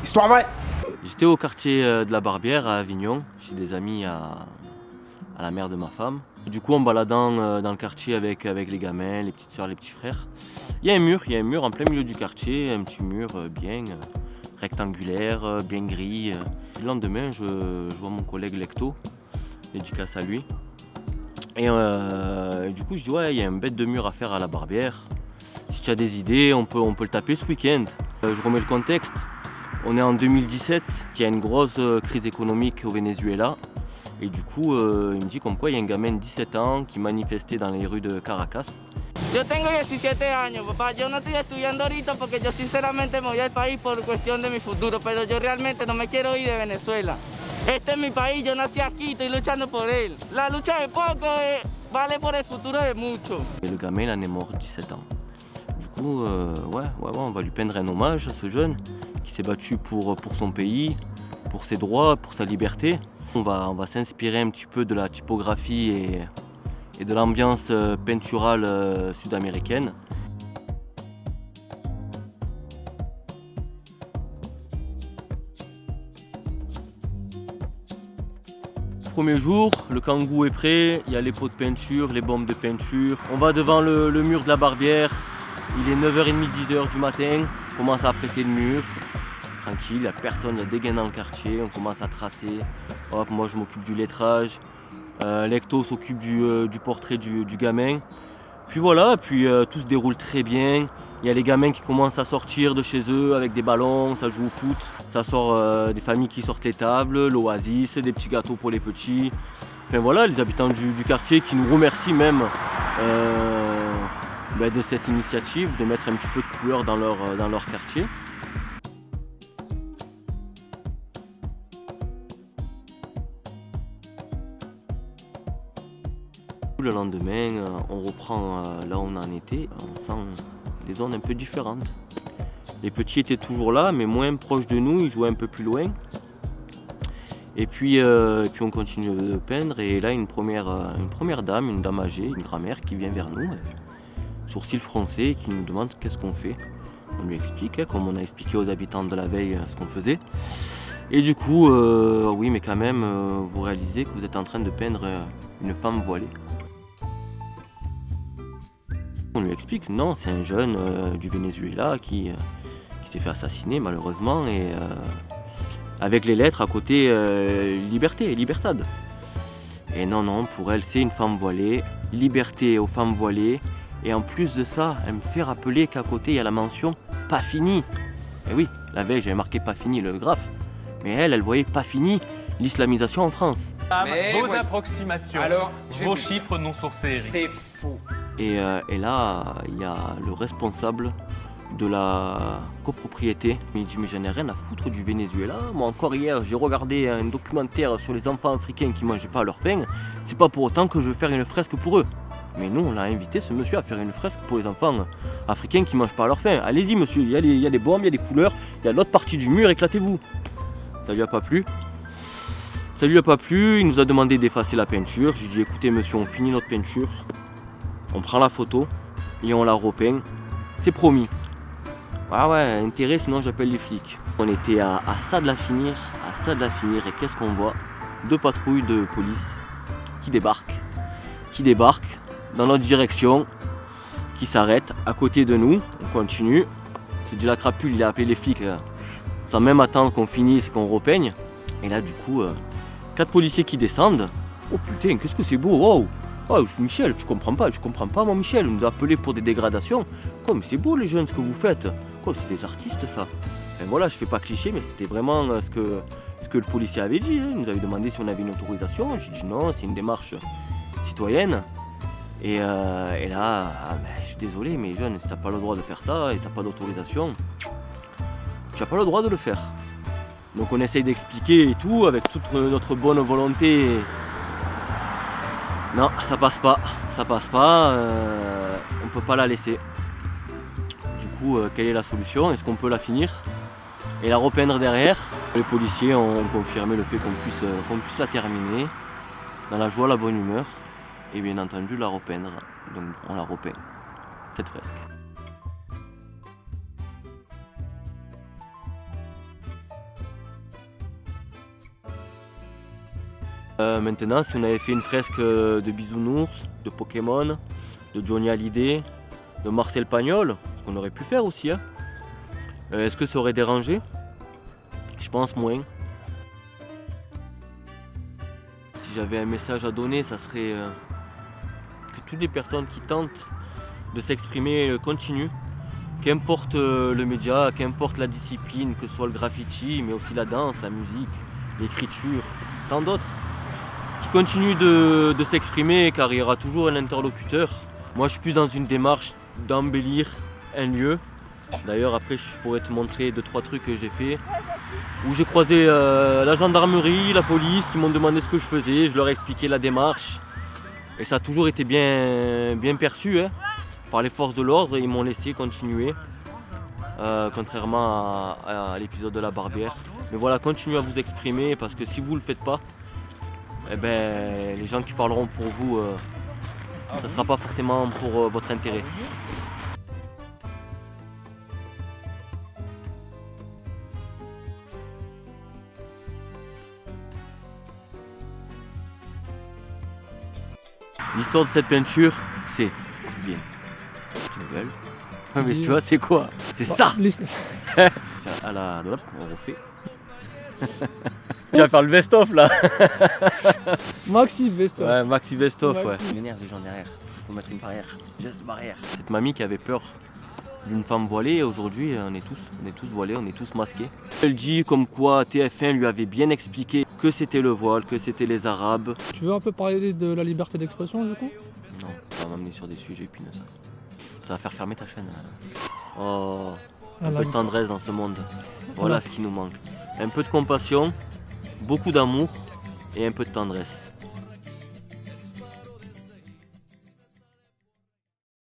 Histoire vraie. J'étais au quartier de la Barbière à Avignon, chez des amis à la mère de ma femme. Du coup, en baladant dans le quartier avec les gamins, les petites soeurs, les petits frères, il y a un mur en plein milieu du quartier, un petit mur bien rectangulaire, bien gris. Le lendemain, je vois mon collègue Lecto, dédicace à lui. Et du coup, je dis ouais, il y a un bête de mur à faire à la Barbière. Si tu as des idées, on peut le taper ce week-end. Je remets le contexte. On est en 2017, il y a une grosse crise économique au Venezuela. Et du coup, il me dit comme quoi il y a un gamin de 17 ans qui manifestait dans les rues de Caracas. Yo tengo 17 años, papá. Yo no estoy estudiando ahorita porque yo sinceramente me voy al país por cuestión de mi futuro, pero yo realmente no me quiero ir de Venezuela. Este es mi país, yo nací aquí, estoy luchando por él. La lucha de poco vale por el futuro de muchos. Et le gamin, il en est mort, 17 ans. Du coup, ouais, on va lui peindre un hommage à ce jeune qui s'est battu pour son pays, pour ses droits, pour sa liberté. On va s'inspirer un petit peu de la typographie et de l'ambiance peinturale sud-américaine. Premier jour, le kangou est prêt, il y a les pots de peinture, les bombes de peinture. On va devant le mur de la Barbière, il est 9h30, 10h du matin, on commence à apprêter le mur. Tranquille, il n'y a personne, il y a des gains dans le quartier, on commence à tracer. Hop, moi je m'occupe du lettrage, Lecto s'occupe du portrait du gamin. Puis voilà, tout se déroule très bien. Il y a les gamins qui commencent à sortir de chez eux avec des ballons, ça joue au foot. Ça sort des familles qui sortent les tables, l'oasis, des petits gâteaux pour les petits. Enfin voilà, les habitants du quartier qui nous remercient même de cette initiative, de mettre un petit peu de couleur dans leur quartier. Le lendemain, on reprend là où on en était, on sent des zones un peu différentes. Les petits étaient toujours là, mais moins proches de nous, ils jouaient un peu plus loin. Et puis on continue de peindre, et là une première dame, une dame âgée, une grand-mère qui vient vers nous, sourcils froncés, et qui nous demande qu'est-ce qu'on fait. On lui explique, comme on a expliqué aux habitants de la veille ce qu'on faisait. Et du coup, oui, mais quand même, vous réalisez que vous êtes en train de peindre une femme voilée. On lui explique, non, c'est un jeune du Venezuela qui s'est fait assassiner malheureusement, et avec les lettres à côté liberté, libertad. Et non, pour elle c'est une femme voilée, liberté aux femmes voilées, et en plus de ça, elle me fait rappeler qu'à côté il y a la mention pas fini. Et oui, la veille j'avais marqué pas fini le graphe, mais elle voyait pas fini l'islamisation en France. Vos approximations, Alors, vos chiffres non sourcés, Eric. C'est faux. Et là, il y a le responsable de la copropriété. Il me dit, mais j'en ai rien à foutre du Venezuela. Moi encore hier, j'ai regardé un documentaire sur les enfants africains qui ne mangeaient pas leur pain. C'est pas pour autant que je veux faire une fresque pour eux. Mais nous, on a invité ce monsieur à faire une fresque pour les enfants africains qui ne mangent pas leur pain. Allez-y monsieur, il y a des bombes, il y a des couleurs, il y a l'autre partie du mur, éclatez-vous. Ça lui a pas plu. Ça lui a pas plu, il nous a demandé d'effacer la peinture. J'ai dit, écoutez monsieur, on finit notre peinture. On prend la photo et on la repeint. C'est promis. Ah ouais, intérêt, sinon j'appelle les flics. On était à ça de la finir, et qu'est-ce qu'on voit? 2 patrouilles de police qui débarquent dans notre direction, qui s'arrêtent à côté de nous. On continue. C'est dit la crapule, il a appelé les flics sans même attendre qu'on finisse et qu'on repeigne. Et là du coup, 4 policiers qui descendent. Oh putain, qu'est-ce que c'est beau, wow! Oh Michel, je comprends pas mon Michel, vous nous appelez pour des dégradations. Quoi, mais c'est beau les jeunes ce que vous faites. Quoi, c'est des artistes ça. Enfin voilà, je fais pas cliché, mais c'était vraiment ce que le policier avait dit. Il nous avait demandé si on avait une autorisation. J'ai dit non, c'est une démarche citoyenne. Et là, je suis désolé, mais jeune, si t'as pas le droit de faire ça et t'as pas d'autorisation, tu n'as pas le droit de le faire. Donc on essaye d'expliquer et tout, avec toute notre bonne volonté. Non, ça passe pas, on peut pas la laisser. Du coup, quelle est la solution? Est-ce qu'on peut la finir et la repeindre derrière? Les policiers ont confirmé le fait qu'on puisse la terminer dans la joie, la bonne humeur, et bien entendu la repeindre. Donc on la repeint, cette fresque. Maintenant, si on avait fait une fresque de Bisounours, de Pokémon, de Johnny Hallyday, de Marcel Pagnol, ce qu'on aurait pu faire aussi, hein. Est-ce que ça aurait dérangé? Je pense moins. Si j'avais un message à donner, ça serait que toutes les personnes qui tentent de s'exprimer continuent. Qu'importe le média, qu'importe la discipline, que ce soit le graffiti, mais aussi la danse, la musique, l'écriture, tant d'autres, qui continuent de s'exprimer car il y aura toujours un interlocuteur. Moi je suis plus dans une démarche d'embellir un lieu. D'ailleurs après je pourrais te montrer 2-3 trucs que j'ai fait où j'ai croisé la gendarmerie, la police qui m'ont demandé ce que je faisais, je leur ai expliqué la démarche et ça a toujours été bien perçu hein, par les forces de l'ordre et ils m'ont laissé continuer contrairement à l'épisode de la barbière. Mais voilà, continuez à vous exprimer parce que si vous ne le faites pas, eh ben, les gens qui parleront pour vous, ça ne sera pas forcément pour votre intérêt. L'histoire de cette peinture, c'est bien. Tu gueules. Mais tu vois, c'est quoi? C'est ça. À la hop, on refait. Tu vas faire le best-of là. Maxi best-of. Ouais, Maxi best-of, ouais. Maxi. Il m'énerve les gens derrière. Faut mettre une barrière. Geste barrière. Cette mamie qui avait peur d'une femme voilée, aujourd'hui on est tous voilés, on est tous masqués. Elle dit comme quoi TF1 lui avait bien expliqué que c'était le voile, que c'était les arabes. Tu veux un peu parler de la liberté d'expression du coup? Non, ça va m'amener sur des sujets épineux ça. Ça va faire fermer ta chaîne. Oh, un peu de tendresse dans ce monde. Voilà ce qui nous manque. Un peu de compassion, beaucoup d'amour et un peu de tendresse.